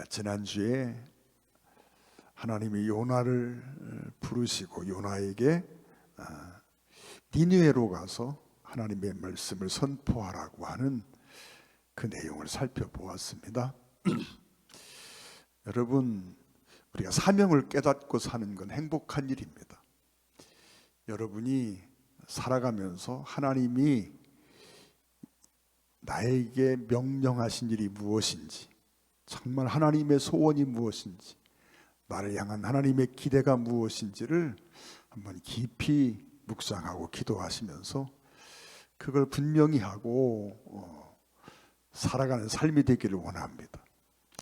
지난주에 하나님이 요나를 부르시고 요나에게 니느웨로 가서 하나님의 말씀을 선포하라고 하는 그 내용을 살펴보았습니다. 여러분, 우리가 사명을 깨닫고 사는 건 행복한 일입니다. 여러분이 살아가면서 하나님이 나에게 명령하신 일이 무엇인지, 정말 하나님의 소원이 무엇인지, 나를 향한 하나님의 기대가 무엇인지를 한번 깊이 묵상하고 기도하시면서 그걸 분명히 하고 살아가는 삶이 되기를 원합니다.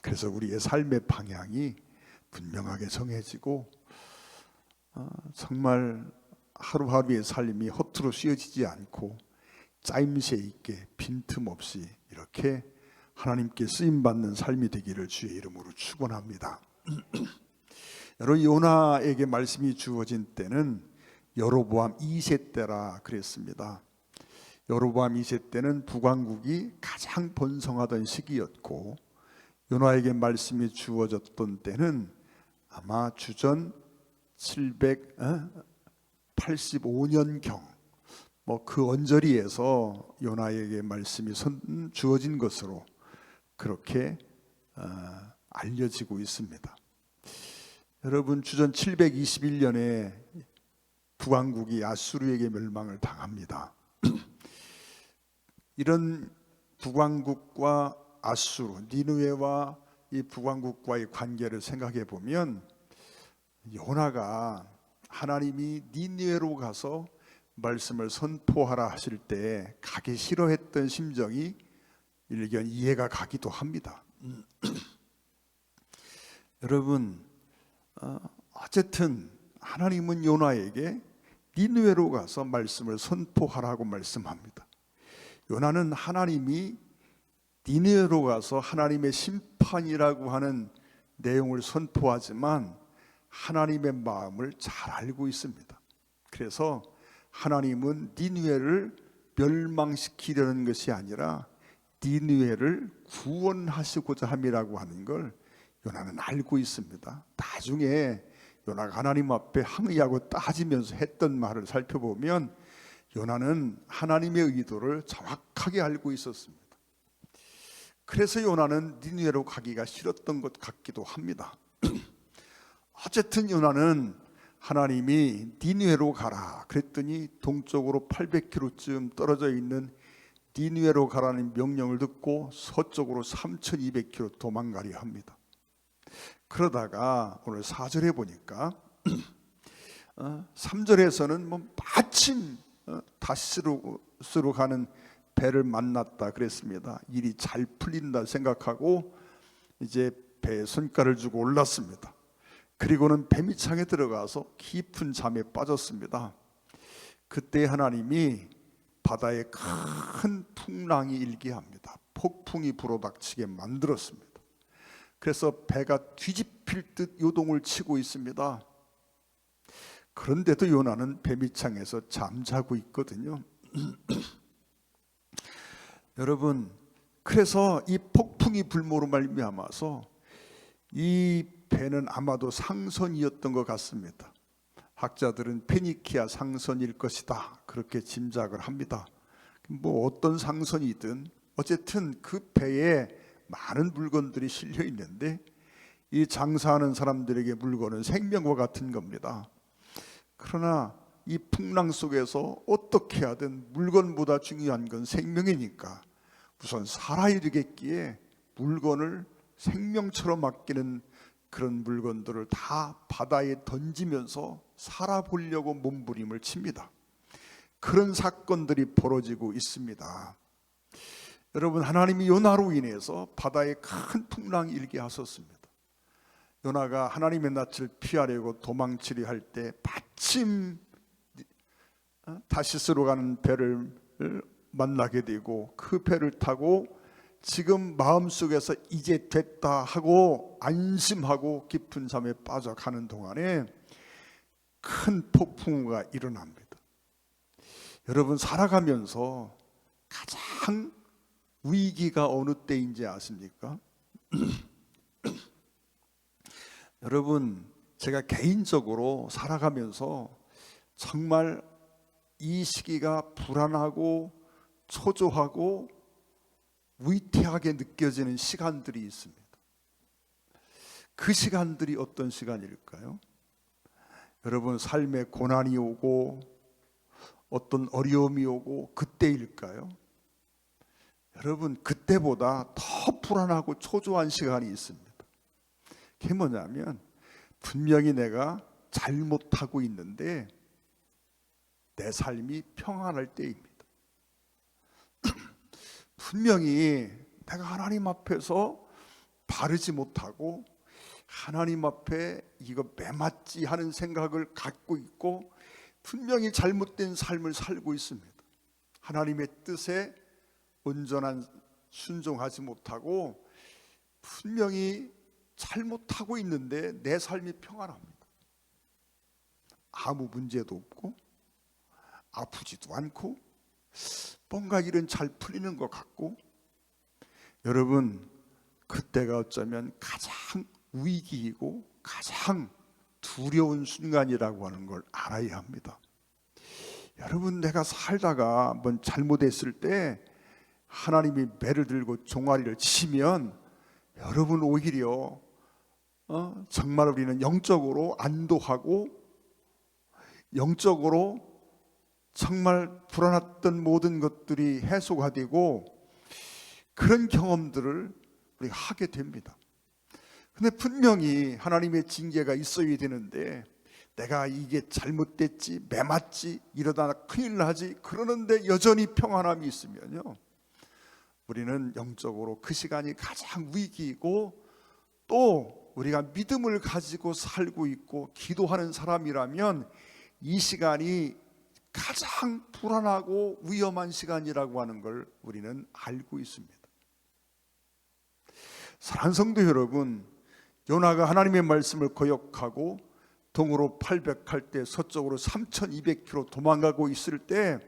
그래서 우리의 삶의 방향이 분명하게 정해지고 정말 하루하루의 삶이 허투루 쉬어지지 않고 짜임새 있게 빈틈없이 이렇게 하나님께 쓰임받는 삶이 되기를 주의 이름으로 축원합니다. 여러분, 요나에게 말씀이 주어진 때는 여로보암 2세 때라 그랬습니다. 여로보암 2세 때는 북왕국이 가장 번성하던 시기였고, 요나에게 말씀이 주어졌던 때는 아마 주전 785년경 그 언저리에서 요나에게 말씀이 주어진 것으로 그렇게 알려지고 있습니다. 여러분, 주전 721년에 북왕국이 아수르에게 멸망을 당합니다. 이런 북왕국과 아수르, 니느웨와 이 북왕국과의 관계를 생각해 보면 요나가 하나님이 니느웨로 가서 말씀을 선포하라 하실 때 가기 싫어했던 심정이 일견 이해가 가기도 합니다. 여러분, 어쨌든 하나님은 요나에게 니느웨로 가서 말씀을 선포하라고 말씀합니다. 요나는 하나님이 니느웨로 가서 하나님의 심판이라고 하는 내용을 선포하지만 하나님의 마음을 잘 알고 있습니다. 그래서 하나님은 니느웨를 멸망시키려는 것이 아니라 니느웨를 구원하시고자 함이라고 하는 걸 요나는 알고 있습니다. 나중에 요나가 하나님 앞에 항의하고 따지면서 했던 말을 살펴보면 요나는 하나님의 의도를 정확하게 알고 있었습니다. 그래서 요나는 니느웨로 가기가 싫었던 것 같기도 합니다. 어쨌든 요나는 하나님이 니느웨로 가라 그랬더니 동쪽으로 800km쯤 떨어져 있는 니느웨로 가라는 명령을 듣고 서쪽으로 3200km 도망가려 합니다. 그러다가 오늘 4절에 보니까 3절에서는 마침 다시스로 가는 배를 만났다 그랬습니다. 일이 잘 풀린다 생각하고 이제 배에 손가락을 주고 올랐습니다. 그리고는 배미창에 들어가서 깊은 잠에 빠졌습니다. 그때 하나님이 바다에 큰 풍랑이 일게 합니다. 폭풍이 불어닥치게 만들었습니다. 그래서 배가 뒤집힐 듯 요동을 치고 있습니다. 그런데도 요나는 배미창에서 잠자고 있거든요. 여러분, 그래서 이 폭풍이 불모로 말미암아서 이 배는 아마도 상선이었던 것 같습니다. 학자들은 페니키아 상선일 것이다 그렇게 짐작을 합니다. 어떤 상선이든 어쨌든 그 배에 많은 물건들이 실려 있는데 이 장사하는 사람들에게 물건은 생명과 같은 겁니다. 그러나 이 풍랑 속에서 어떻게 하든 물건보다 중요한 건 생명이니까 우선 살아야 되겠기에 물건을 생명처럼 아끼는 그런 물건들을 다 바다에 던지면서 살아보려고 몸부림을 칩니다. 그런 사건들이 벌어지고 있습니다. 여러분, 하나님이 요나로 인해서 바다에 큰 풍랑이 일게 하셨습니다. 요나가 하나님의 낯을 피하려고 도망치려 할 때 마침 다시스로 가는 배를 만나게 되고 그 배를 타고 지금 마음속에서 이제 됐다 하고 안심하고 깊은 잠에 빠져가는 동안에 큰 폭풍우가 일어납니다. 여러분, 살아가면서 가장 위기가 어느 때인지 아십니까? 여러분, 제가 개인적으로 살아가면서 정말 이 시기가 불안하고 초조하고 위태하게 느껴지는 시간들이 있습니다. 그 시간들이 어떤 시간일까요? 여러분, 삶에 고난이 오고 어떤 어려움이 오고 그때일까요? 여러분, 그때보다 더 불안하고 초조한 시간이 있습니다. 그게 뭐냐면 분명히 내가 잘못하고 있는데 내 삶이 평안할 때입니다. 분명히 내가 하나님 앞에서 바르지 못하고 하나님 앞에 이거 매맞지 하는 생각을 갖고 있고 분명히 잘못된 삶을 살고 있습니다. 하나님의 뜻에 온전한 순종하지 못하고 분명히 잘못하고 있는데 내 삶이 평안합니다. 아무 문제도 없고 아프지도 않고 뭔가 일은 잘 풀리는 것 같고, 여러분, 그때가 어쩌면 가장 위기이고 가장 두려운 순간이라고 하는 걸 알아야 합니다. 여러분, 내가 살다가 한번 잘못했을 때 하나님이 매를 들고 종아리를 치면 여러분 오히려 정말 우리는 영적으로 안도하고 영적으로 정말 불안했던 모든 것들이 해소가 되고 그런 경험들을 우리가 하게 됩니다. 근데 분명히 하나님의 징계가 있어야 되는데 내가 이게 잘못됐지, 매맞지, 이러다 큰일 나지 그러는데 여전히 평안함이 있으면요, 우리는 영적으로 그 시간이 가장 위기이고 또 우리가 믿음을 가지고 살고 있고 기도하는 사람이라면 이 시간이 가장 불안하고 위험한 시간이라고 하는 걸 우리는 알고 있습니다. 사랑하는 성도 여러분, 요나가 하나님의 말씀을 거역하고 동으로 800할 때 서쪽으로 3200km 도망가고 있을 때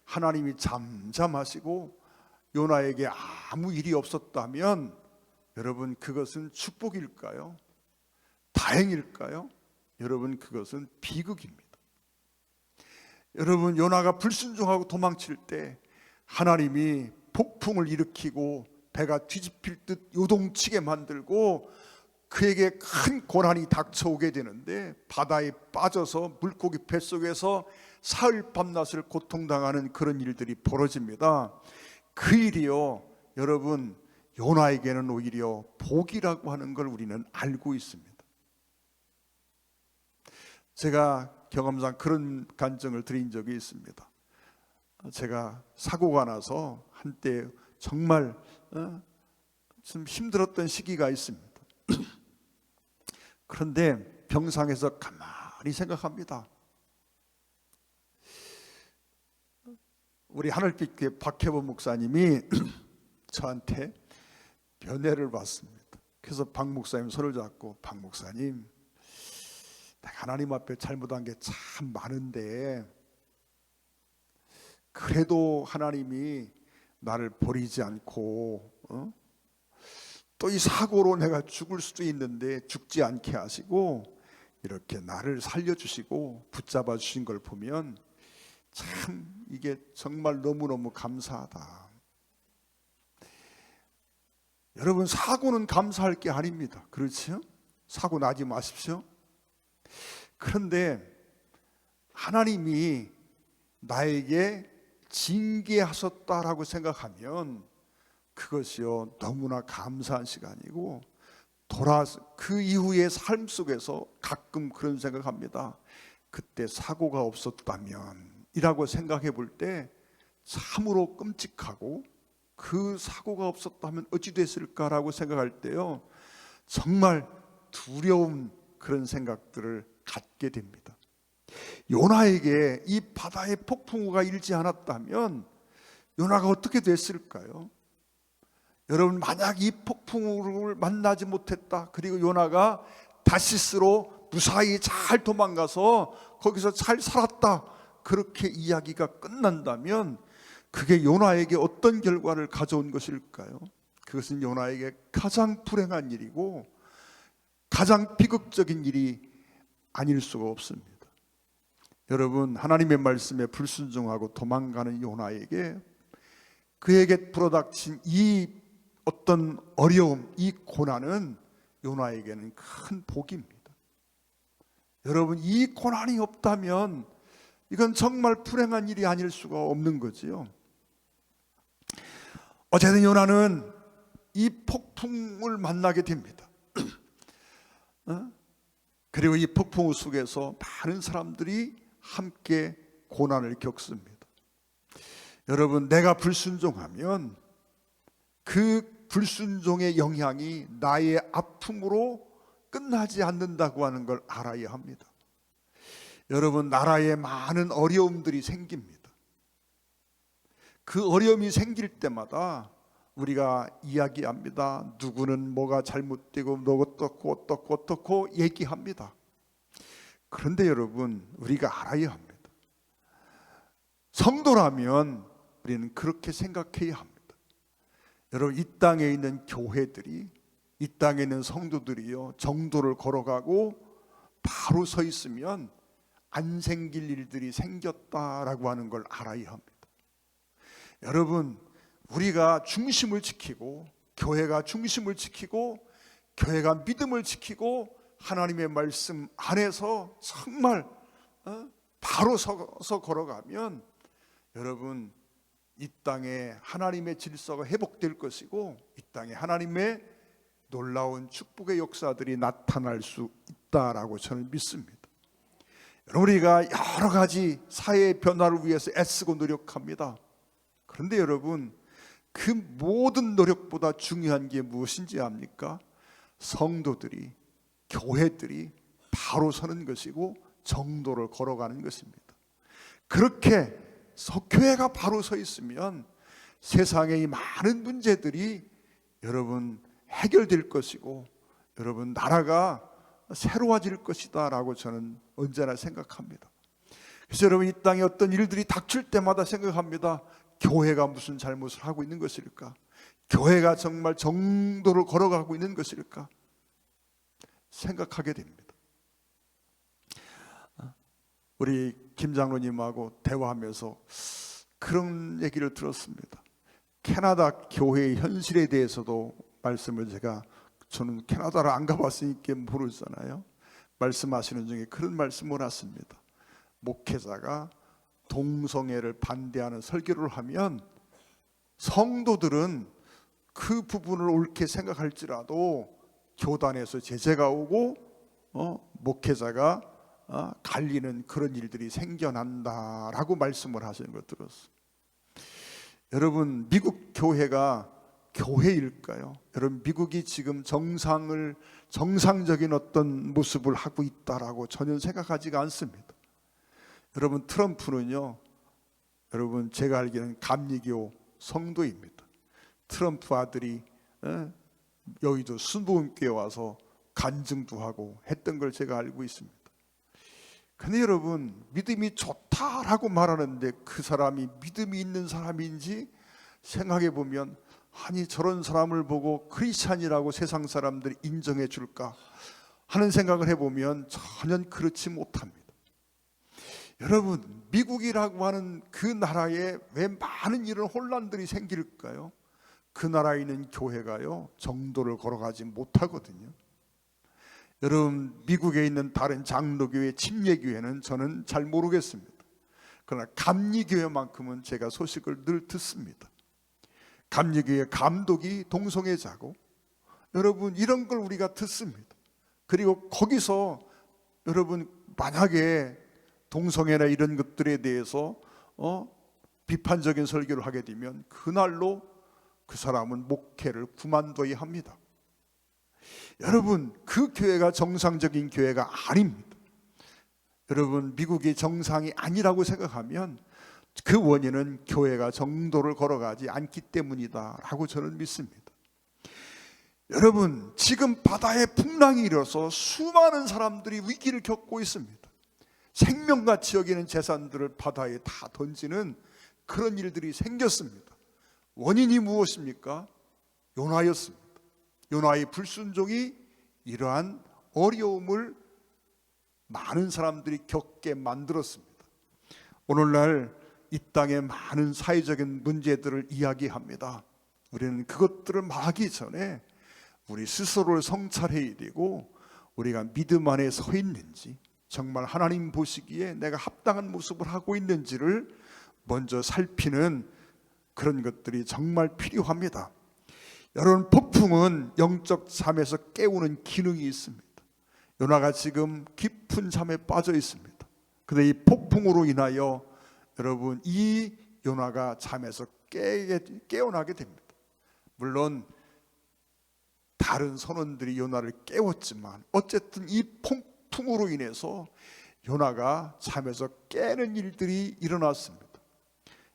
하나님이 잠잠하시고 요나에게 아무 일이 없었다면 여러분, 그것은 축복일까요? 다행일까요? 여러분, 그것은 비극입니다. 여러분, 요나가 불순종하고 도망칠 때 하나님이 폭풍을 일으키고 배가 뒤집힐 듯 요동치게 만들고 그에게 큰 고난이 닥쳐오게 되는데 바다에 빠져서 물고기 뱃속에서 사흘 밤낮을 고통당하는 그런 일들이 벌어집니다. 그 일이요, 여러분, 요나에게는 오히려 복이라고 하는 걸 우리는 알고 있습니다. 제가 경험상 그런 간증을 드린 적이 있습니다. 제가 사고가 나서 한때 정말 좀 힘들었던 시기가 있습니다. 그런데 병상에서 가만히 생각합니다. 우리 하늘빛교회 박혜범 목사님이 저한테 변해를 받습니다. 그래서 박 목사님 손을 잡고, 박 목사님, 내가 하나님 앞에 잘못한 게 참 많은데 그래도 하나님이 나를 버리지 않고 또 이 사고로 내가 죽을 수도 있는데 죽지 않게 하시고 이렇게 나를 살려주시고 붙잡아 주신 걸 보면 참 이게 정말 너무너무 감사하다. 여러분, 사고는 감사할 게 아닙니다. 그렇죠? 사고 나지 마십시오. 그런데 하나님이 나에게 징계하셨다라고 생각하면 그것이요, 너무나 감사한 시간이고 그 이후의 삶 속에서 가끔 그런 생각합니다. 그때 사고가 없었다면 이라고 생각해 볼 때 참으로 끔찍하고 그 사고가 없었다면 어찌 됐을까라고 생각할 때요, 정말 두려운 그런 생각들을 갖게 됩니다. 요나에게 이 바다의 폭풍우가 일지 않았다면 요나가 어떻게 됐을까요? 여러분, 만약 이 폭풍우를 만나지 못했다, 그리고 요나가 다시스로 무사히 잘 도망가서 거기서 잘 살았다, 그렇게 이야기가 끝난다면 그게 요나에게 어떤 결과를 가져온 것일까요? 그것은 요나에게 가장 불행한 일이고 가장 비극적인 일이 아닐 수가 없습니다. 여러분, 하나님의 말씀에 불순종하고 도망가는 요나에게 그에게 불어닥친 이 어떤 어려움, 이 고난은 요나에게는 큰 복입니다. 여러분, 이 고난이 없다면 이건 정말 불행한 일이 아닐 수가 없는 거지요. 어쨌든 요나는 이 폭풍을 만나게 됩니다. 그리고 이 폭풍 속에서 많은 사람들이 함께 고난을 겪습니다. 여러분, 내가 불순종하면 그 불순종의 영향이 나의 아픔으로 끝나지 않는다고 하는 걸 알아야 합니다. 여러분, 나라에 많은 어려움들이 생깁니다. 그 어려움이 생길 때마다 우리가 이야기합니다. 누구는 뭐가 잘못되고 너 어떻고 얘기합니다. 그런데 여러분, 우리가 알아야 합니다. 성도라면 우리는 그렇게 생각해야 합니다. 여러분, 이 땅에 있는 교회들이, 이 땅에 있는 성도들이요, 정도를 걸어가고 바로 서 있으면 안 생길 일들이 생겼다라고 하는 걸 알아야 합니다. 여러분, 우리가 중심을 지키고, 교회가 중심을 지키고, 교회가 믿음을 지키고, 하나님의 말씀 안에서 정말 바로 서서 걸어가면 여러분, 이 땅에 하나님의 질서가 회복될 것이고, 이 땅에 하나님의 놀라운 축복의 역사들이 나타날 수 있다라고 저는 믿습니다. 우리가 여러 가지 사회의 변화를 위해서 애쓰고 노력합니다. 그런데 여러분, 그 모든 노력보다 중요한 게 무엇인지 압니까? 성도들이, 교회들이 바로 서는 것이고 정도를 걸어가는 것입니다. 그렇게 교회가 바로 서 있으면 세상의 이 많은 문제들이 여러분 해결될 것이고, 여러분 나라가 새로워질 것이다 라고 저는 언제나 생각합니다. 그래서 여러분, 이 땅에 어떤 일들이 닥칠 때마다 생각합니다. 교회가 무슨 잘못을 하고 있는 것일까? 교회가 정말 정도를 걸어가고 있는 것일까? 생각하게 됩니다. 우리 김 장로님하고 대화하면서 그런 얘기를 들었습니다. 캐나다 교회의 현실에 대해서도 말씀을 저는 캐나다를 안 가봤으니까 모르잖아요. 말씀하시는 중에 그런 말씀을 하십니다. 목회자가 동성애를 반대하는 설교를 하면 성도들은 그 부분을 옳게 생각할지라도 교단에서 제재가 오고 목회자가 갈리는 그런 일들이 생겨난다라고 말씀을 하시는 걸 들었어요. 여러분, 미국 교회가 교회일까요? 여러분, 미국이 지금 정상적인 어떤 모습을 하고 있다라고 전혀 생각하지가 않습니다. 여러분, 트럼프는요, 여러분 제가 알기로는 감리교 성도입니다. 트럼프 아들이 여의도 순복음교회 와서 간증도 하고 했던 걸 제가 알고 있습니다. 근데 여러분, 믿음이 좋다라고 말하는데 그 사람이 믿음이 있는 사람인지 생각해 보면, 아니 저런 사람을 보고 크리스찬이라고 세상 사람들이 인정해 줄까 하는 생각을 해보면 전혀 그렇지 못합니다. 여러분, 미국이라고 하는 그 나라에 왜 많은 이런 혼란들이 생길까요? 그 나라에 있는 교회가요, 정도를 걸어가지 못하거든요. 여러분, 미국에 있는 다른 장로교회, 침례교회는 저는 잘 모르겠습니다. 그러나 감리교회만큼은 제가 소식을 늘 듣습니다. 감리교회 감독이 동성애자고, 여러분 이런 걸 우리가 듣습니다. 그리고 거기서 여러분 만약에 동성애나 이런 것들에 대해서 비판적인 설교를 하게 되면 그날로 그 사람은 목회를 그만둬야 합니다. 여러분, 그 교회가 정상적인 교회가 아닙니다. 여러분, 미국이 정상이 아니라고 생각하면 그 원인은 교회가 정도를 걸어가지 않기 때문이다라고 저는 믿습니다. 여러분, 지금 바다에 풍랑이 일어서 수많은 사람들이 위기를 겪고 있습니다. 생명같이 여기는 재산들을 바다에 다 던지는 그런 일들이 생겼습니다. 원인이 무엇입니까? 요나였습니다. 요나의 불순종이 이러한 어려움을 많은 사람들이 겪게 만들었습니다. 오늘날 이 땅의 많은 사회적인 문제들을 이야기합니다. 우리는 그것들을 말하기 전에 우리 스스로를 성찰해야 되고, 우리가 믿음 안에 서 있는지, 정말 하나님 보시기에 내가 합당한 모습을 하고 있는지를 먼저 살피는 그런 것들이 정말 필요합니다. 여러분, 폭풍은 영적 잠에서 깨우는 기능이 있습니다. 요나가 지금 깊은 잠에 빠져 있습니다. 그런데 이 폭풍으로 인하여 여러분, 이 요나가 잠에서 깨어나게 됩니다. 물론 다른 선원들이 요나를 깨웠지만 어쨌든 이 폭풍으로 인해서 요나가 잠에서 깨는 일들이 일어났습니다.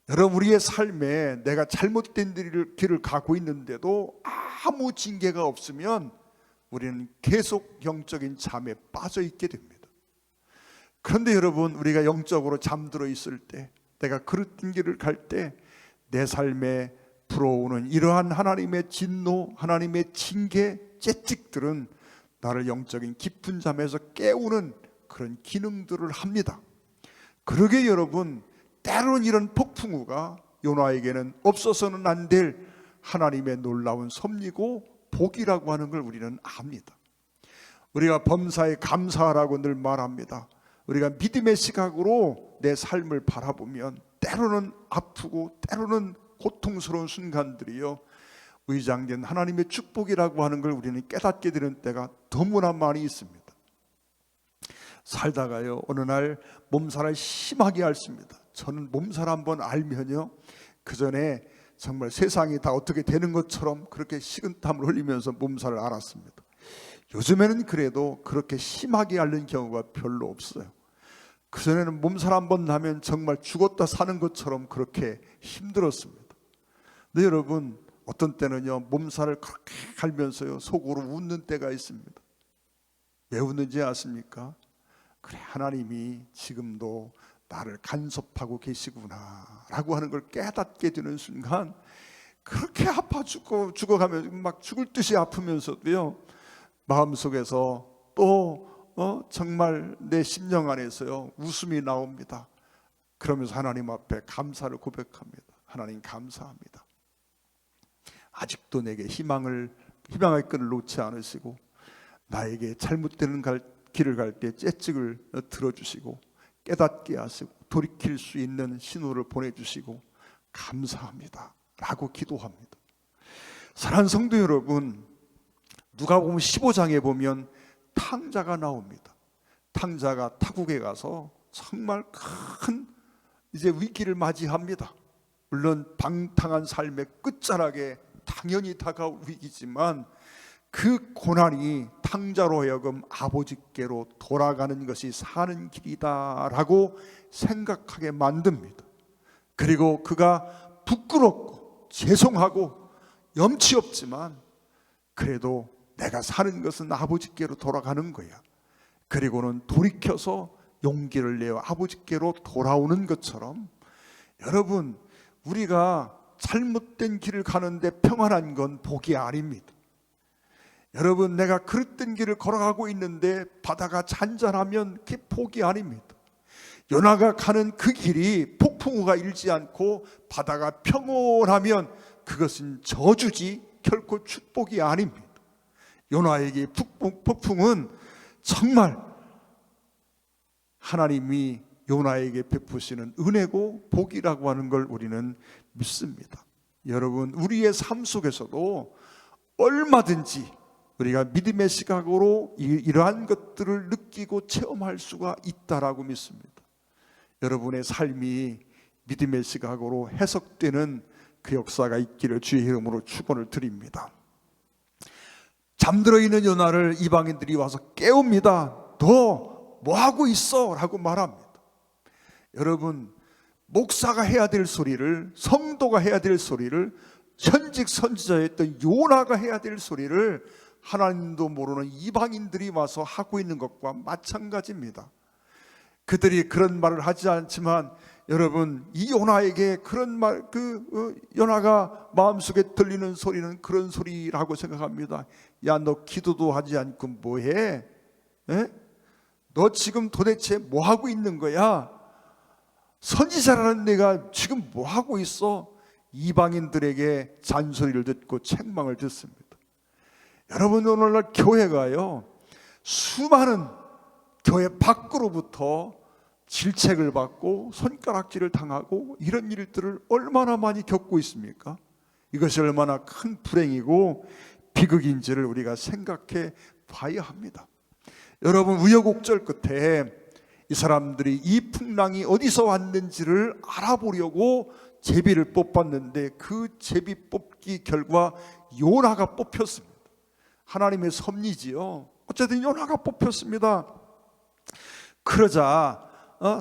여러분, 우리의 삶에 내가 잘못된 길을 가고 있는데도 아무 징계가 없으면 우리는 계속 영적인 잠에 빠져 있게 됩니다. 그런데 여러분, 우리가 영적으로 잠들어 있을 때, 내가 그릇된 길을 갈 때 내 삶에 불어오는 이러한 하나님의 진노, 하나님의 징계, 채찍들은 나를 영적인 깊은 잠에서 깨우는 그런 기능들을 합니다. 그러게 여러분, 때로는 이런 폭풍우가 요나에게는 없어서는 안 될 하나님의 놀라운 섭리고 복이라고 하는 걸 우리는 압니다. 우리가 범사에 감사하라고 늘 말합니다. 우리가 믿음의 시각으로 내 삶을 바라보면 때로는 아프고 때로는 고통스러운 순간들이요, 의장된 하나님의 축복이라고 하는 걸 우리는 깨닫게 되는 때가 너무나 많이 있습니다. 살다가요, 어느 날 몸살을 심하게 앓습니다. 저는 몸살 한번 알면요, 그 전에 정말 세상이 다 어떻게 되는 것처럼 그렇게 식은땀을 흘리면서 몸살을 앓았습니다. 요즘에는 그래도 그렇게 심하게 앓는 경우가 별로 없어요. 그전에는 몸살 한번 나면 정말 죽었다 사는 것처럼 그렇게 힘들었습니다. 근데 여러분, 어떤 때는요, 몸살을 그렇게 앓면서요, 속으로 웃는 때가 있습니다. 왜 웃는지 아십니까? 그래, 하나님이 지금도 나를 간섭하고 계시구나 라고 하는 걸 깨닫게 되는 순간, 그렇게 아파 죽어가면서 막 죽을 듯이 아프면서도요, 마음속에서 또 정말 내 심령 안에서요, 웃음이 나옵니다. 그러면서 하나님 앞에 감사를 고백합니다. 하나님 감사합니다. 아직도 내게 희망의 끈을 놓지 않으시고, 나에게 잘못되는 길을 갈 때 채찍을 들어주시고 깨닫게 하시고 돌이킬 수 있는 신호를 보내주시고 감사합니다 라고 기도합니다. 사랑하는 성도 여러분, 누가복음 15장에 보면 탕자가 나옵니다. 탕자가 타국에 가서 정말 큰 이제 위기를 맞이합니다. 물론 방탕한 삶의 끝자락에 당연히 다가올 위기지만 그 고난이 탕자로 하여금 아버지께로 돌아가는 것이 사는 길이다라고 생각하게 만듭니다. 그리고 그가 부끄럽고 죄송하고 염치 없지만 그래도 내가 사는 것은 아버지께로 돌아가는 거야. 그리고는 돌이켜서 용기를 내어 아버지께로 돌아오는 것처럼, 여러분, 우리가 잘못된 길을 가는데 평안한 건 복이 아닙니다. 여러분, 내가 그릇된 길을 걸어가고 있는데 바다가 잔잔하면 그게 복이 아닙니다. 요나가 가는 그 길이 폭풍우가 일지 않고 바다가 평온하면 그것은 저주지 결코 축복이 아닙니다. 요나에게 폭풍은 정말 하나님이 요나에게 베푸시는 은혜고 복이라고 하는 걸 우리는 믿습니다. 여러분, 우리의 삶 속에서도 얼마든지 우리가 믿음의 시각으로 이러한 것들을 느끼고 체험할 수가 있다라고 믿습니다. 여러분의 삶이 믿음의 시각으로 해석되는 그 역사가 있기를 주의 이름으로 축원을 드립니다. 잠들어 있는 요나를 이방인들이 와서 깨웁니다. 너 뭐하고 있어? 라고 말합니다. 여러분, 목사가 해야 될 소리를, 성도가 해야 될 소리를, 현직 선지자였던 요나가 해야 될 소리를 하나님도 모르는 이방인들이 와서 하고 있는 것과 마찬가지입니다. 그들이 그런 말을 하지 않지만 여러분, 이 요나에게 그런 말, 요나가 마음속에 들리는 소리는 그런 소리라고 생각합니다. 야, 너 기도도 하지 않고 뭐해? 에? 너 지금 도대체 뭐 하고 있는 거야? 선지자라는 내가 지금 뭐 하고 있어? 이방인들에게 잔소리를 듣고 책망을 듣습니다. 여러분, 오늘날 교회가요, 수많은 교회 밖으로부터 질책을 받고 손가락질을 당하고 이런 일들을 얼마나 많이 겪고 있습니까? 이것이 얼마나 큰 불행이고 비극인지를 우리가 생각해 봐야 합니다. 여러분, 우여곡절 끝에 이 사람들이 이 풍랑이 어디서 왔는지를 알아보려고 제비를 뽑았는데 그 제비 뽑기 결과 요나가 뽑혔습니다. 하나님의 섭리지요. 어쨌든 요나가 뽑혔습니다. 그러자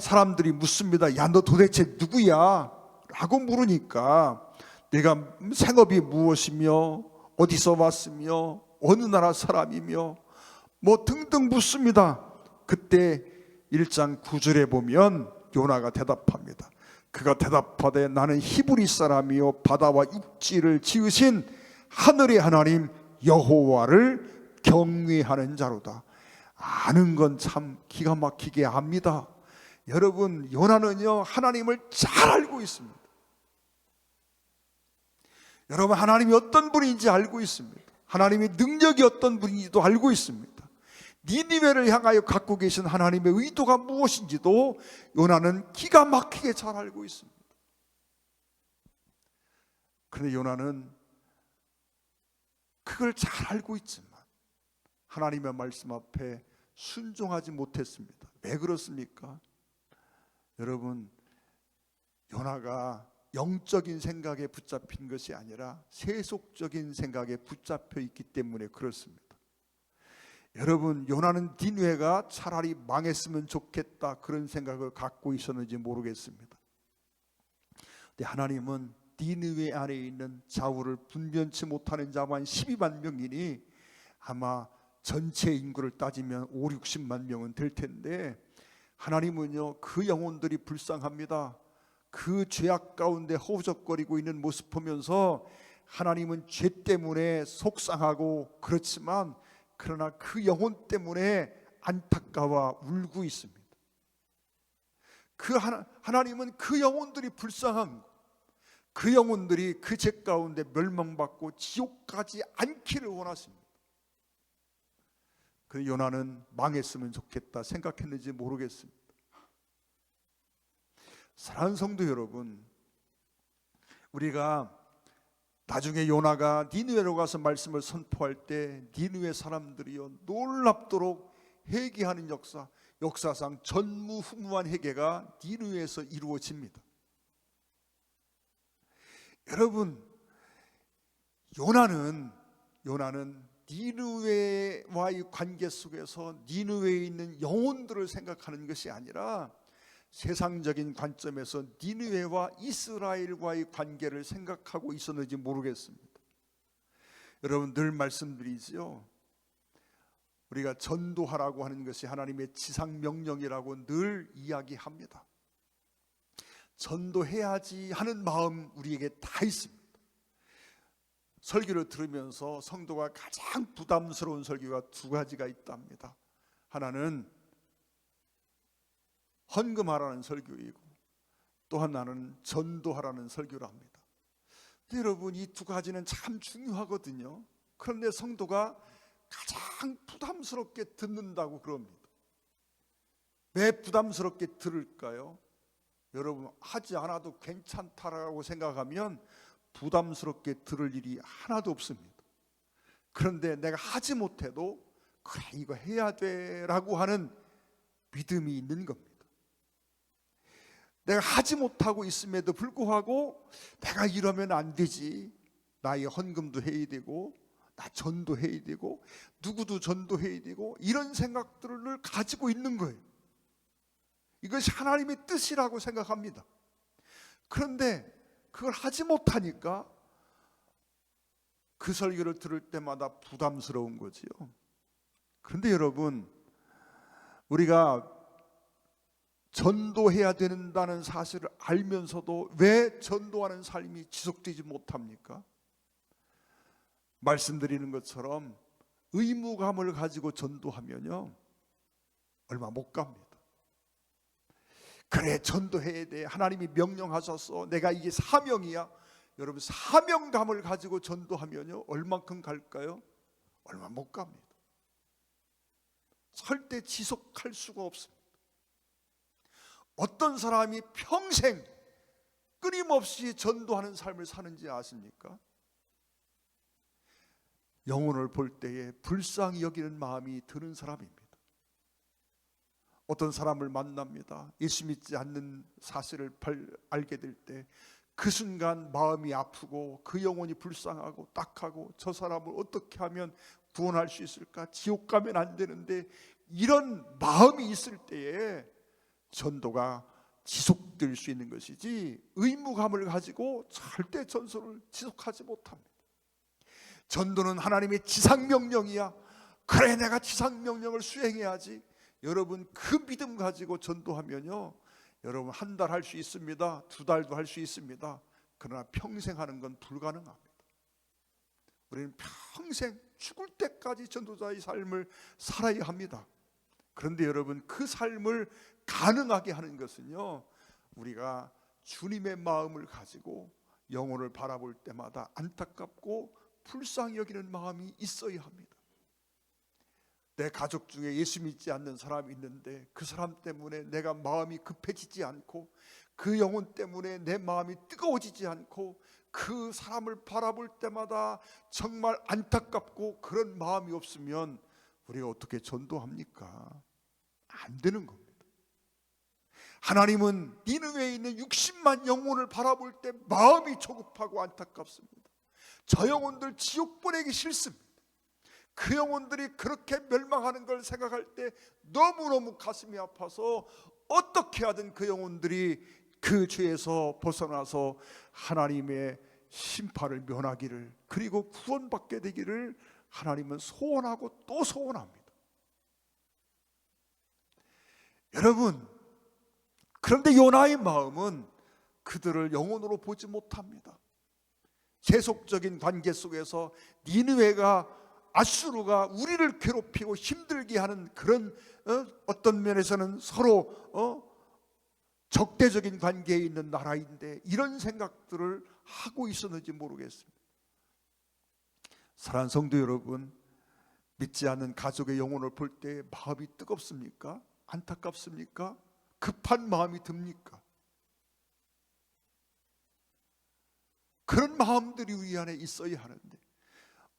사람들이 묻습니다. 야, 너 도대체 누구야? 라고 물으니까 내가 생업이 무엇이며 어디서 왔으며 어느 나라 사람이며 뭐 등등 묻습니다. 그때 1장 9절에 보면 요나가 대답합니다. 그가 대답하되 나는 히브리 사람이요 바다와 육지를 지으신 하늘의 하나님 여호와를 경외하는 자로다. 아는 건 참 기가 막히게 압니다. 여러분, 요나는요 하나님을 잘 알고 있습니다. 여러분, 하나님이 어떤 분인지 알고 있습니다. 하나님의 능력이 어떤 분인지도 알고 있습니다. 니느웨를 향하여 갖고 계신 하나님의 의도가 무엇인지도 요나는 기가 막히게 잘 알고 있습니다. 그런데 요나는 그걸 잘 알고 있지만 하나님의 말씀 앞에 순종하지 못했습니다. 왜 그렇습니까? 여러분, 요나가 영적인 생각에 붙잡힌 것이 아니라 세속적인 생각에 붙잡혀 있기 때문에 그렇습니다. 여러분, 요나는 니느웨가 차라리 망했으면 좋겠다 그런 생각을 갖고 있었는지 모르겠습니다. 근데 하나님은 니느웨 안에 있는 자우를 분변치 못하는 자만 12만 명이니 아마 전체 인구를 따지면 5, 60만 명은 될 텐데 하나님은요 그 영혼들이 불쌍합니다. 그 죄악 가운데 허우적거리고 있는 모습 보면서 하나님은 죄 때문에 속상하고 그렇지만 그러나 그 영혼 때문에 안타까워 울고 있습니다. 하나님은 그 영혼들이 불쌍한 것, 그 영혼들이 그 죄 가운데 멸망받고 지옥 가지 않기를 원하십니다. 그 요나는 망했으면 좋겠다 생각했는지 모르겠습니다. 사랑하는 성도 여러분, 우리가 나중에 요나가 니느웨로 가서 말씀을 선포할 때 니느웨 사람들이요 놀랍도록 회개하는 역사상 전무후무한 회개가 니느웨에서 이루어집니다. 여러분, 요나는 니느웨와의 관계 속에서 니느웨에 있는 영혼들을 생각하는 것이 아니라 세상적인 관점에서 니느웨와 이스라엘과의 관계를 생각하고 있었는지 모르겠습니다. 여러분, 늘 말씀드리지요. 우리가 전도하라고 하는 것이 하나님의 지상명령이라고 늘 이야기합니다. 전도해야지 하는 마음 우리에게 다 있습니다. 설교를 들으면서 성도가 가장 부담스러운 설교가 두 가지가 있답니다. 하나는 헌금하라는 설교이고 또 하나는 전도하라는 설교를 합니다. 근데 여러분, 이 두 가지는 참 중요하거든요. 그런데 성도가 가장 부담스럽게 듣는다고 그럽니다. 왜 부담스럽게 들을까요? 여러분, 하지 않아도 괜찮다라고 생각하면 부담스럽게 들을 일이 하나도 없습니다. 그런데 내가 하지 못해도 그래 이거 해야 돼라고 하는 믿음이 있는 겁니다. 내가 하지 못하고 있음에도 불구하고 내가 이러면 안 되지, 나의 헌금도 해야 되고 나 전도해야 되고 누구도 전도해야 되고 이런 생각들을 가지고 있는 거예요. 이것이 하나님의 뜻이라고 생각합니다. 그런데 그걸 하지 못하니까 그 설교를 들을 때마다 부담스러운 거지요. 그런데 여러분, 우리가 전도해야 된다는 사실을 알면서도 왜 전도하는 삶이 지속되지 못합니까? 말씀드리는 것처럼 의무감을 가지고 전도하면요 얼마 못 갑니다. 그래, 전도해야 돼. 하나님이 명령하셔서 내가 이게 사명이야. 여러분, 사명감을 가지고 전도하면요, 얼만큼 갈까요? 얼마 못 갑니다. 절대 지속할 수가 없습니다. 어떤 사람이 평생 끊임없이 전도하는 삶을 사는지 아십니까? 영혼을 볼 때에 불쌍히 여기는 마음이 드는 사람입니다. 어떤 사람을 만납니다. 예수 믿지 않는 사실을 알게 될 때 그 순간 마음이 아프고 그 영혼이 불쌍하고 딱하고 저 사람을 어떻게 하면 구원할 수 있을까? 지옥 가면 안 되는데, 이런 마음이 있을 때에 전도가 지속될 수 있는 것이지, 의무감을 가지고 절대 전도를 지속하지 못합니다. 전도는 하나님의 지상명령이야. 그래, 내가 지상명령을 수행해야지. 여러분, 그 믿음 가지고 전도하면요, 여러분 한 달 할 수 있습니다. 2달도 할 수 있습니다. 그러나 평생 하는 건 불가능합니다. 우리는 평생 죽을 때까지 전도자의 삶을 살아야 합니다. 그런데 여러분, 그 삶을 가능하게 하는 것은요, 우리가 주님의 마음을 가지고 영혼을 바라볼 때마다 안타깝고 불쌍히 여기는 마음이 있어야 합니다. 내 가족 중에 예수 믿지 않는 사람이 있는데 그 사람 때문에 내가 마음이 급해지지 않고, 그 영혼 때문에 내 마음이 뜨거워지지 않고, 그 사람을 바라볼 때마다 정말 안타깝고 그런 마음이 없으면 우리가 어떻게 전도합니까? 안 되는 겁니다. 하나님은 니느웨에 있는 60만 영혼을 바라볼 때 마음이 조급하고 안타깝습니다. 저 영혼들 지옥 보내기 싫습니다. 그 영혼들이 그렇게 멸망하는 걸 생각할 때 너무너무 가슴이 아파서 어떻게 하든 그 영혼들이 그 죄에서 벗어나서 하나님의 심판을 면하기를, 그리고 구원받게 되기를 하나님은 소원하고 또 소원합니다. 여러분, 그런데 요나의 마음은 그들을 영혼으로 보지 못합니다. 세속적인 관계 속에서 니느웨가, 아수르가 우리를 괴롭히고 힘들게 하는 그런 어떤 면에서는 서로 적대적인 관계에 있는 나라인데 이런 생각들을 하고 있었는지 모르겠습니다. 사랑하는 성도 여러분, 믿지 않는 가족의 영혼을 볼 때 마음이 뜨겁습니까? 안타깝습니까? 급한 마음이 듭니까? 그런 마음들이 우리 안에 있어야 하는데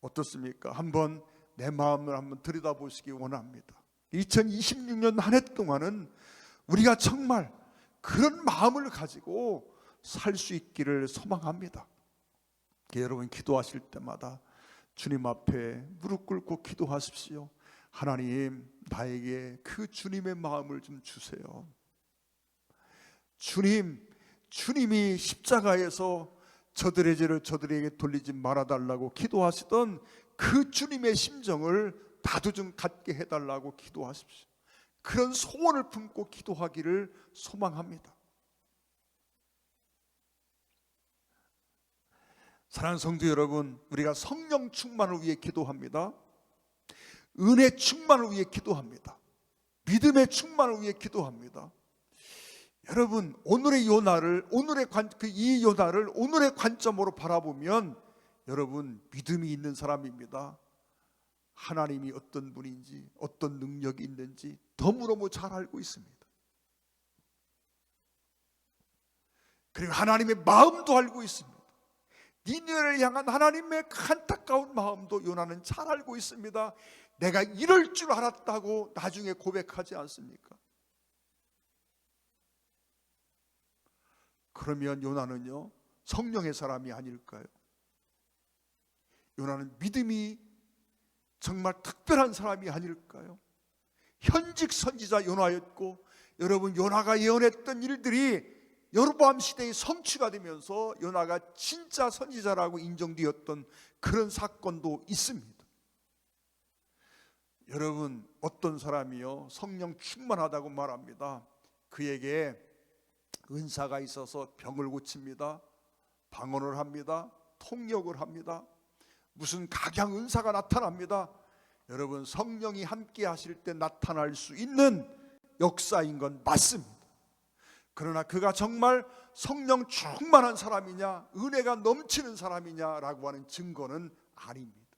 어떻습니까? 한번 내 마음을 한번 들여다보시기 원합니다. 2026년 한 해 동안은 우리가 정말 그런 마음을 가지고 살 수 있기를 소망합니다. 여러분, 기도하실 때마다 주님 앞에 무릎 꿇고 기도하십시오. 하나님, 나에게 그 주님의 마음을 좀 주세요. 주님이 십자가에서 저들의 죄를 저들에게 돌리지 말아달라고 기도하시던 그 주님의 심정을 나도 좀 갖게 해달라고 기도하십시오. 그런 소원을 품고 기도하기를 소망합니다. 사랑하는 성도 여러분, 우리가 성령 충만을 위해 기도합니다. 은혜 충만을 위해 기도합니다. 믿음의 충만을 위해 기도합니다. 여러분, 오늘의 요나를 오늘의 관점으로 바라보면 여러분, 믿음이 있는 사람입니다. 하나님이 어떤 분인지, 어떤 능력이 있는지 너무너무 잘 알고 있습니다. 그리고 하나님의 마음도 알고 있습니다. 니느웨를 향한 하나님의 안타까운 마음도 요나는 잘 알고 있습니다. 내가 이럴 줄 알았다고 나중에 고백하지 않습니까? 그러면 요나는요, 성령의 사람이 아닐까요? 요나는 믿음이 정말 특별한 사람이 아닐까요? 현직 선지자 요나였고, 여러분, 요나가 예언했던 일들이 여로보암 시대의 성취가 되면서 요나가 진짜 선지자라고 인정되었던 그런 사건도 있습니다. 여러분, 어떤 사람이요 성령 충만하다고 말합니다. 그에게 은사가 있어서 병을 고칩니다. 방언을 합니다. 통역을 합니다. 무슨 각양 은사가 나타납니다. 여러분, 성령이 함께 하실 때 나타날 수 있는 역사인 건 맞습니다. 그러나 그가 정말 성령 충만한 사람이냐, 은혜가 넘치는 사람이냐라고 하는 증거는 아닙니다.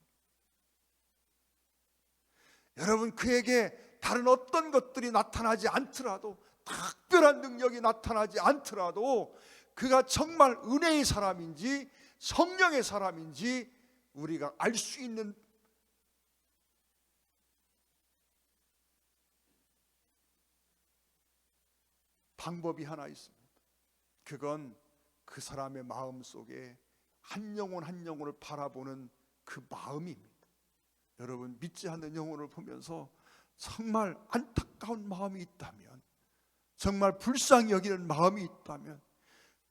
여러분, 그에게 다른 어떤 것들이 나타나지 않더라도, 특별한 능력이 나타나지 않더라도 그가 정말 은혜의 사람인지 성령의 사람인지 우리가 알 수 있는 방법이 하나 있습니다. 그건 그 사람의 마음 속에 한 영혼 한 영혼을 바라보는 그 마음입니다. 여러분, 믿지 않는 영혼을 보면서 정말 안타까운 마음이 있다면, 정말 불쌍히 여기는 마음이 있다면,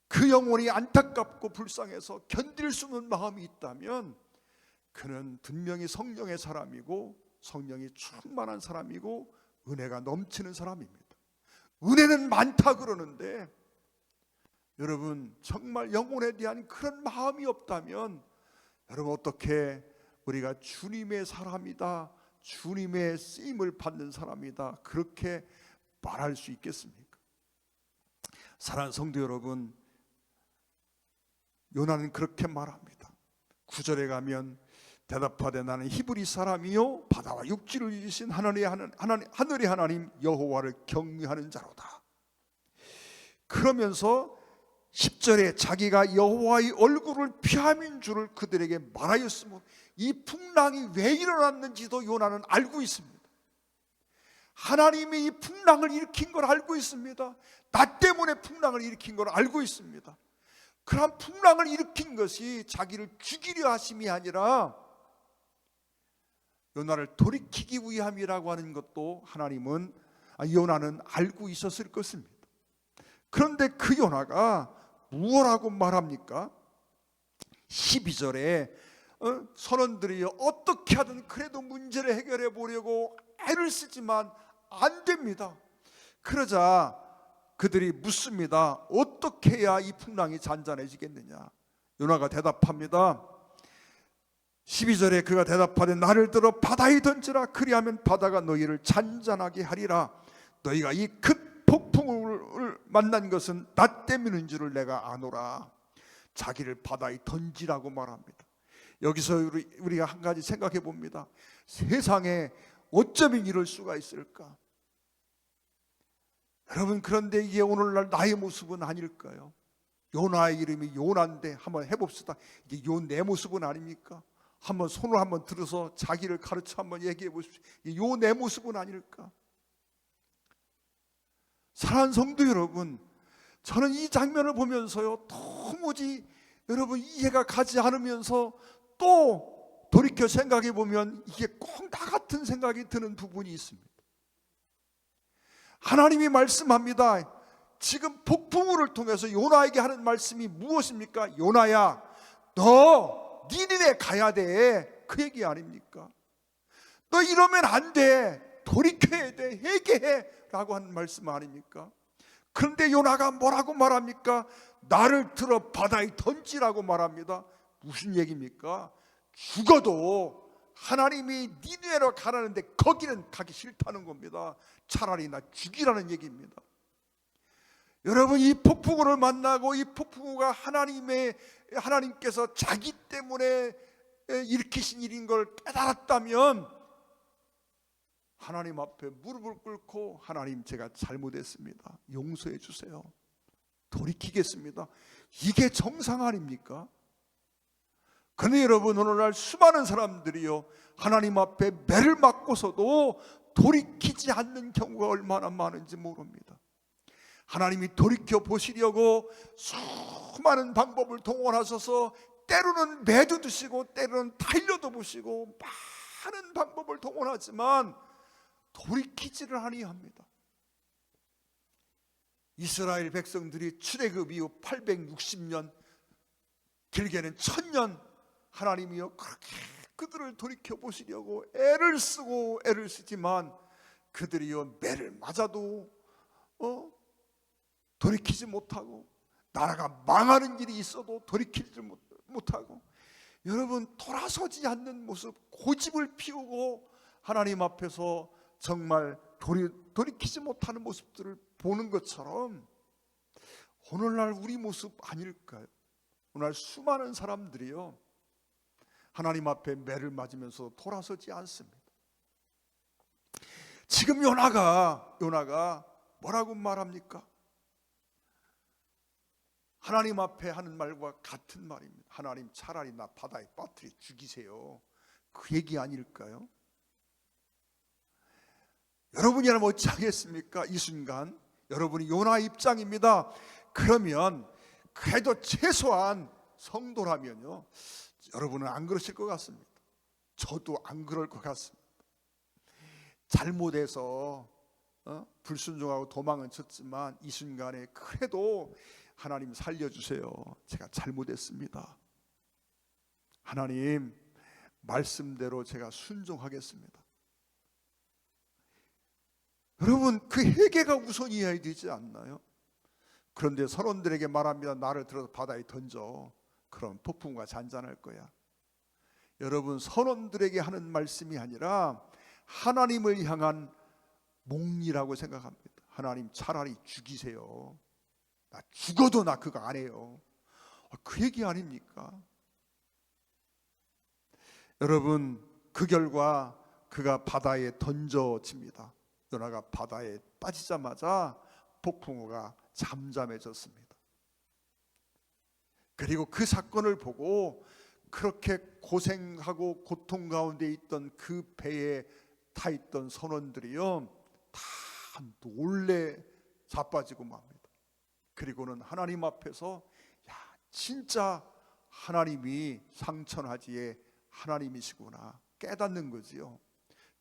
그 영혼이 안타깝고 불쌍해서 견딜 수 없는 마음이 있다면 그는 분명히 성령의 사람이고 성령이 충만한 사람이고 은혜가 넘치는 사람입니다. 은혜는 많다 그러는데 여러분, 정말 영혼에 대한 그런 마음이 없다면 여러분, 어떻게 우리가 주님의 사람이다, 주님의 쓰임을 받는 사람이다, 그렇게 말할 수 있겠습니까? 사랑하는 성도 여러분, 요나는 그렇게 말합니다. 9절에 가면 대답하되 나는 히브리 사람이요 바다와 육지를 지으신 하늘의 하나님 여호와를 경외하는 자로다. 그러면서 10절에 자기가 여호와의 얼굴을 피함인 줄을 그들에게 말하였으므로 이 풍랑이 왜 일어났는지도 요나는 알고 있습니다. 하나님이 이 풍랑을 일으킨 걸 알고 있습니다. 나 때문에 풍랑을 일으킨 걸 알고 있습니다. 그런 풍랑을 일으킨 것이 자기를 죽이려 하심이 아니라 요나를 돌이키기 위함이라고 하는 것도 요나는 알고 있었을 것입니다. 그런데 그 요나가 무엇라고 말합니까? 12절에 선원들이 어떻게 하든 그래도 문제를 해결해 보려고 애를 쓰지만 안 됩니다. 그러자 그들이 묻습니다. 어떻게 해야 이 풍랑이 잔잔해지겠느냐? 요나가 대답합니다. 12절에 그가 대답하되 나를 들어 바다에 던지라. 그리하면 바다가 너희를 잔잔하게 하리라. 너희가 이 큰 폭풍을 만난 것은 나 때문인 줄을 내가 아노라. 자기를 바다에 던지라고 말합니다. 여기서 우리가 한 가지 생각해 봅니다. 세상에 어쩌면 이럴 수가 있을까? 여러분, 그런데 이게 오늘날 나의 모습은 아닐까요? 요나의 이름이 요나인데 한번 해봅시다. 이게 내 모습은 아닙니까? 한번 손을 한번 들어서 자기를 가르쳐 한번 얘기해 보십시오. 이게 내 모습은 아닐까? 사랑하는 성도 여러분, 저는 이 장면을 보면서요 도무지 여러분 이해가 가지 않으면서 또 돌이켜 생각해 보면 이게 꼭 나 같은 생각이 드는 부분이 있습니다. 하나님이 말씀합니다. 지금 폭풍우를 통해서 요나에게 하는 말씀이 무엇입니까? 요나야, 너 니느웨 가야 돼. 그 얘기 아닙니까? 너 이러면 안 돼. 돌이켜야 돼. 회개해. 라고 하는 말씀 아닙니까? 그런데 요나가 뭐라고 말합니까? 나를 들어 바다에 던지라고 말합니다. 무슨 얘기입니까? 죽어도 하나님이 니느웨로 가라는데 거기는 가기 싫다는 겁니다. 차라리 나 죽이라는 얘기입니다. 여러분, 이 폭풍우를 만나고 이 폭풍우가 하나님께서 자기 때문에 일으키신 일인 걸 깨달았다면 하나님 앞에 무릎을 꿇고 하나님, 제가 잘못했습니다. 용서해 주세요. 돌이키겠습니다. 이게 정상 아닙니까? 그런데 여러분, 오늘날 수많은 사람들이요 하나님 앞에 매를 맞고서도 돌이키지 않는 경우가 얼마나 많은지 모릅니다. 하나님이 돌이켜 보시려고 수많은 방법을 동원하셔서 때로는 매도 드시고 때로는 달려도 보시고 많은 방법을 동원하지만 돌이키지를 아니합니다. 이스라엘 백성들이 출애굽 이후 860년, 길게는 1000년 하나님이요 그렇게 그들을 돌이켜 보시려고 애를 쓰지만 그들이요 매를 맞아도 돌이키지 못하고, 나라가 망하는 일이 있어도 돌이키지 못하고, 여러분 돌아서지 않는 모습, 고집을 피우고 하나님 앞에서 정말 돌이키지 못하는 모습들을 보는 것처럼 오늘날 우리 모습 아닐까요? 오늘날 수많은 사람들이요, 하나님 앞에 매를 맞으면서 돌아서지 않습니다. 지금 요나가 뭐라고 말합니까? 하나님 앞에 하는 말과 같은 말입니다. 하나님, 차라리 나 바다에 빠뜨려 죽이세요. 그 얘기 아닐까요? 여러분이라면 어찌 하겠습니까? 이 순간 여러분이 요나 입장입니다. 그러면 그래도 최소한 성도라면요, 여러분은 안 그러실 것 같습니다. 저도 안 그럴 것 같습니다. 잘못해서 불순종하고 도망은 쳤지만 이 순간에 그래도 하나님 살려주세요. 제가 잘못했습니다. 하나님 말씀대로 제가 순종하겠습니다. 여러분, 그 회개가 우선이어야 되지 않나요? 그런데 선원들에게 말합니다. 나를 들어서 바다에 던져. 그럼 폭풍과 잔잔할 거야. 여러분, 선원들에게 하는 말씀이 아니라 하나님을 향한 몽리라고 생각합니다. 하나님, 차라리 죽이세요. 나 죽어도 나 그거 안 해요. 그 얘기 아닙니까? 여러분, 그 결과 그가 바다에 던져집니다. 요나가 바다에 빠지자마자 폭풍우가 잠잠해졌습니다. 그리고 그 사건을 보고 그렇게 고생하고 고통 가운데 있던 그 배에 타 있던 선원들이요, 다 놀래 자빠지고 맙니다. 그리고는 하나님 앞에서 야, 진짜 하나님이 상천하지의 하나님이시구나 깨닫는 거지요.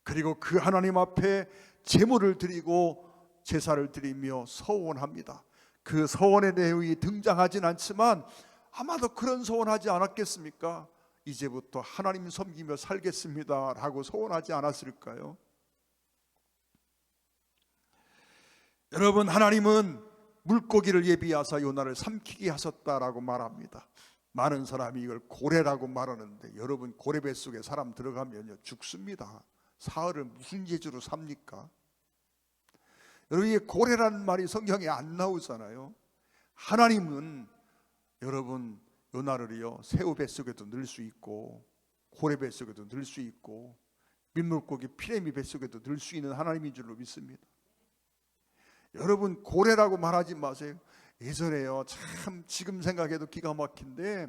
그리고 그 하나님 앞에 제물을 드리고 제사를 드리며 서원합니다. 그 서원의 내용이 등장하진 않지만 아마도 그런 서원하지 않았겠습니까? 이제부터 하나님 섬기며 살겠습니다 라고 서원하지 않았을까요? 여러분, 하나님은 물고기를 예비하사 요나를 삼키게 하셨다라고 말합니다. 많은 사람이 이걸 고래라고 말하는데, 여러분, 고래 뱃속에 사람 들어가면요 죽습니다. 사흘을 무슨 재주로 삽니까? 여러분, 이 고래라는 말이 성경에 안 나오잖아요. 하나님은 여러분 요나를요 새우 뱃속에도 넣을 수 있고 고래 뱃속에도 넣을 수 있고 민물고기 피레미 뱃속에도 넣을 수 있는 하나님인 줄로 믿습니다. 여러분, 고래라고 말하지 마세요. 예전에요, 참 지금 생각해도 기가 막힌데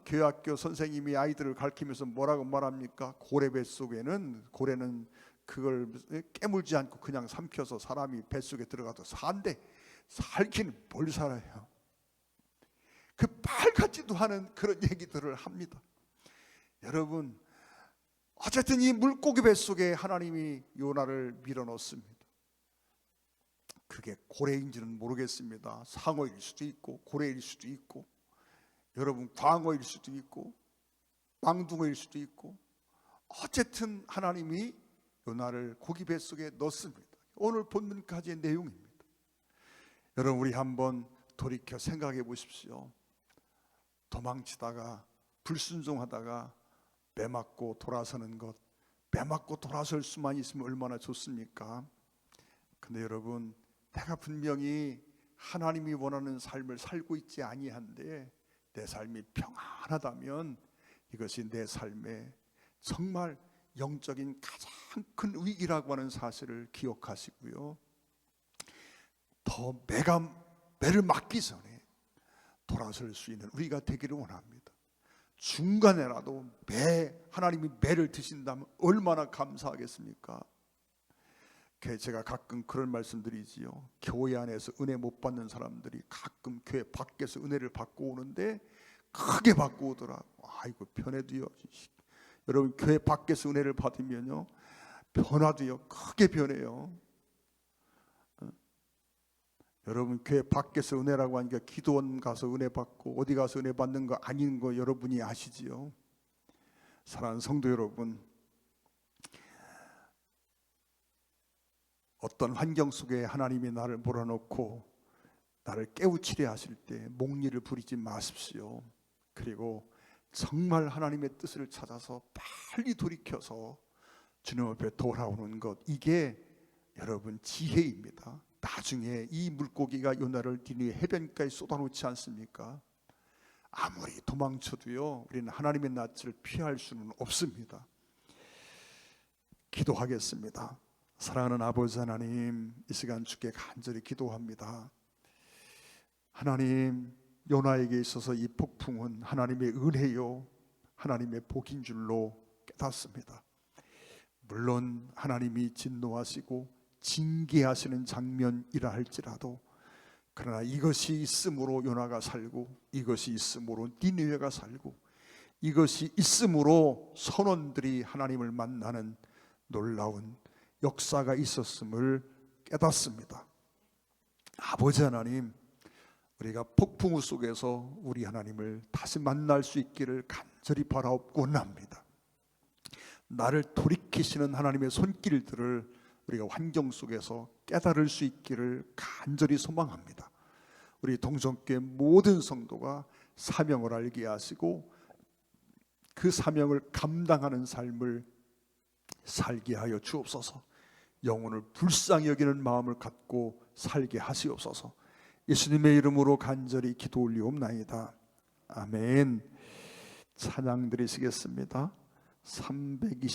교회학교 선생님이 아이들을 가르치면서 뭐라고 말합니까? 고래 뱃속에는, 고래는 그걸 깨물지 않고 그냥 삼켜서 사람이 뱃속에 들어가도 산대. 살기는 뭘 살아요. 그 빨갛지도 않은 그런 얘기들을 합니다. 여러분, 어쨌든 이 물고기 뱃속에 하나님이 요나를 밀어넣습니다. 그게 고래인지는 모르겠습니다. 상어일 수도 있고 고래일 수도 있고, 여러분, 광어일 수도 있고 망둥어일 수도 있고, 어쨌든 하나님이 요나를 고기 뱃속에 넣습니다. 오늘 본문까지의 내용입니다. 여러분, 우리 한번 돌이켜 생각해 보십시오. 도망치다가 불순종하다가 매 맞고 돌아서는 것, 매 맞고 돌아설 수만 있으면 얼마나 좋습니까? 근데 여러분, 내가 분명히 하나님이 원하는 삶을 살고 있지 아니한데 내 삶이 평안하다면 이것이 내 삶의 정말 영적인 가장 큰 위기라고 하는 사실을 기억하시고요, 더 매를 맞기 전에 돌아설 수 있는 우리가 되기를 원합니다. 중간에라도 하나님이 매를 드신다면 얼마나 감사하겠습니까? 제가 가끔 그런 말씀드리지요. 교회 안에서 은혜 못 받는 사람들이 가끔 교회 밖에서 은혜를 받고 오는데 크게 받고 오더라고. 아이고, 변해도요. 여러분, 교회 밖에서 은혜를 받으면요 변화도요 크게 변해요. 여러분, 교회 밖에서 은혜라고 하니까 기도원 가서 은혜 받고 어디 가서 은혜 받는 거 아닌 거 여러분이 아시지요? 사랑하는 성도 여러분, 어떤 환경 속에 하나님이 나를 몰아넣고 나를 깨우치려 하실 때 몽리를 부리지 마십시오. 그리고 정말 하나님의 뜻을 찾아서 빨리 돌이켜서 주님 앞에 돌아오는 것, 이게 여러분 지혜입니다. 나중에 이 물고기가 요나를 니느웨 해변가에 쏟아놓지 않습니까? 아무리 도망쳐도요, 우리는 하나님의 낯을 피할 수는 없습니다. 기도하겠습니다. 사랑하는 아버지 하나님, 이 시간 주께 간절히 기도합니다. 하나님, 요나에게 있어서 이 폭풍은 하나님의 은혜요, 하나님의 복인 줄로 깨닫습니다. 물론 하나님이 진노하시고 징계하시는 장면이라 할지라도, 그러나 이것이 있음으로 요나가 살고, 이것이 있음으로 니느웨가 살고, 이것이 있음으로 선원들이 하나님을 만나는 놀라운 역사가 있었음을 깨닫습니다. 아버지 하나님, 우리가 폭풍우 속에서 우리 하나님을 다시 만날 수 있기를 간절히 바라옵고 원합니다. 나를 돌이키시는 하나님의 손길들을 우리가 환경 속에서 깨달을 수 있기를 간절히 소망합니다. 우리 동정교회 모든 성도가 사명을 알게 하시고 그 사명을 감당하는 삶을 살게 하여 주옵소서. 영혼을 불쌍히 여기는 마음을 갖고 살게 하시옵소서. 예수님의 이름으로 간절히 기도 올리옵나이다. 아멘. 찬양 드리시겠습니다. 320